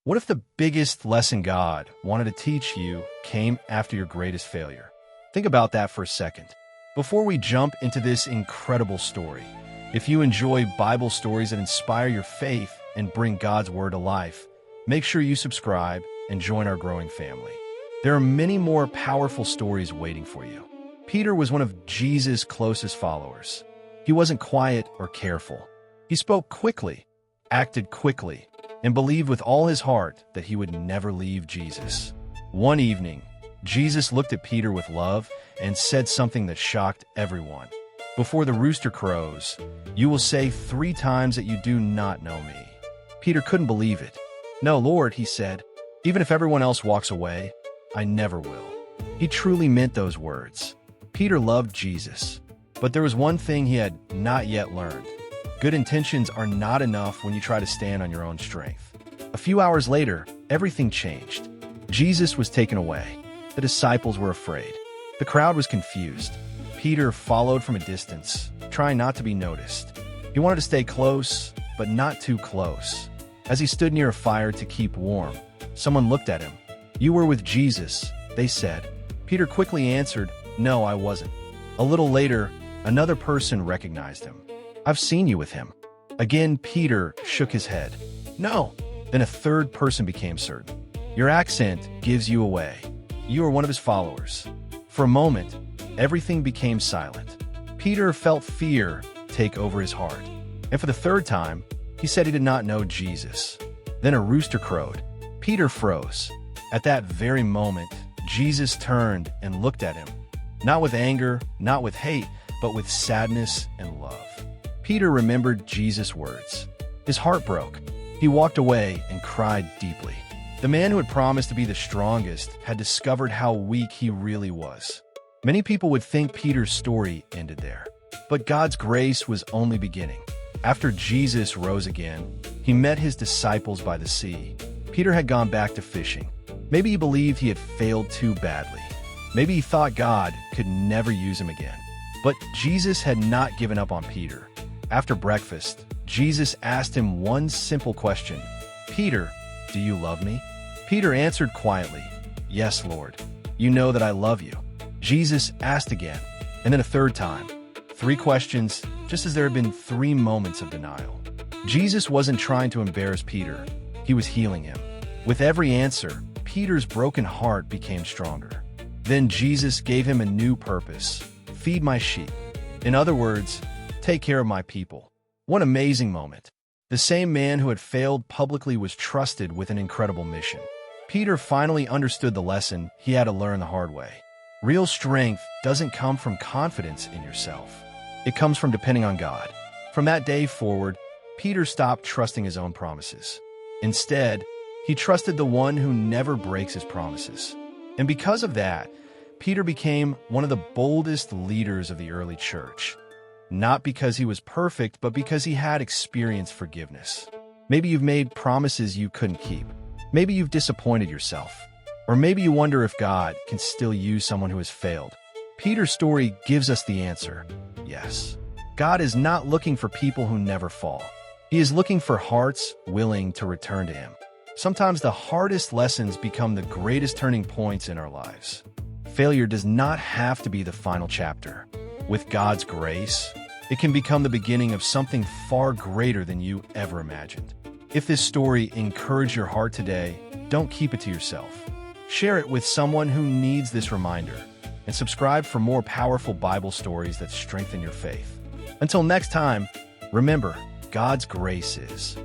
What if the biggest lesson God wanted to teach you came after your greatest failure? Think about that for a second. Before we jump into this incredible story, if you enjoy Bible stories that inspire your faith and bring God's Word to life, make sure you subscribe and join our growing family. There are many more powerful stories waiting for you. Peter was one of Jesus' closest followers. He wasn't quiet or careful. He spoke quickly, acted quickly, and believed with all his heart that he would never leave Jesus. One evening, Jesus looked at Peter with love and said something that shocked everyone. "Before the rooster crows, you will say 3 times that you do not know me." Peter couldn't believe it. "No, Lord," he said, "even if everyone else walks away, I never will." He truly meant those words. Peter loved Jesus, but there was one thing he had not yet learned. Good intentions are not enough when you try to stand on your own strength. A few hours later, everything changed. Jesus was taken away. The disciples were afraid. The crowd was confused. Peter followed from a distance, trying not to be noticed. He wanted to stay close, but not too close. As he stood near a fire to keep warm, someone looked at him. "You were with Jesus," they said. Peter quickly answered, "No, I wasn't." A little later, another person recognized him. "I've seen you with him." Again, Peter shook his head. "No." Then a third person became certain. "Your accent gives you away. You are one of his followers." For a moment, everything became silent. Peter felt fear take over his heart. And for the third time, he said he did not know Jesus. Then a rooster crowed. Peter froze. At that very moment, Jesus turned and looked at him. Not with anger, not with hate, but with sadness and love. Peter remembered Jesus' words. His heart broke. He walked away and cried deeply. The man who had promised to be the strongest had discovered how weak he really was. Many people would think Peter's story ended there, but God's grace was only beginning. After Jesus rose again, he met his disciples by the sea. Peter had gone back to fishing. Maybe he believed he had failed too badly. Maybe he thought God could never use him again. But Jesus had not given up on Peter. After breakfast, Jesus asked him one simple question. "Peter, do you love me?" Peter answered quietly, "Yes, Lord. You know that I love you." Jesus asked again, and then a third time. 3 questions, just as there had been 3 moments of denial. Jesus wasn't trying to embarrass Peter. He was healing him. With every answer, Peter's broken heart became stronger. Then Jesus gave him a new purpose. "Feed my sheep." In other words, take care of my people. One amazing moment. The same man who had failed publicly was trusted with an incredible mission. Peter finally understood the lesson he had to learn the hard way. Real strength doesn't come from confidence in yourself. It comes from depending on God. From that day forward, Peter stopped trusting his own promises. Instead, he trusted the one who never breaks his promises. And because of that, Peter became one of the boldest leaders of the early church. Not because he was perfect, but because he had experienced forgiveness. Maybe you've made promises you couldn't keep. Maybe you've disappointed yourself. Or maybe you wonder if God can still use someone who has failed. Peter's story gives us the answer. Yes. God is not looking for people who never fall. He is looking for hearts willing to return to him. Sometimes the hardest lessons become the greatest turning points in our lives. Failure does not have to be the final chapter. With God's grace, it can become the beginning of something far greater than you ever imagined. If this story encouraged your heart today, don't keep it to yourself. Share it with someone who needs this reminder, and subscribe for more powerful Bible stories that strengthen your faith. Until next time, remember, God's grace is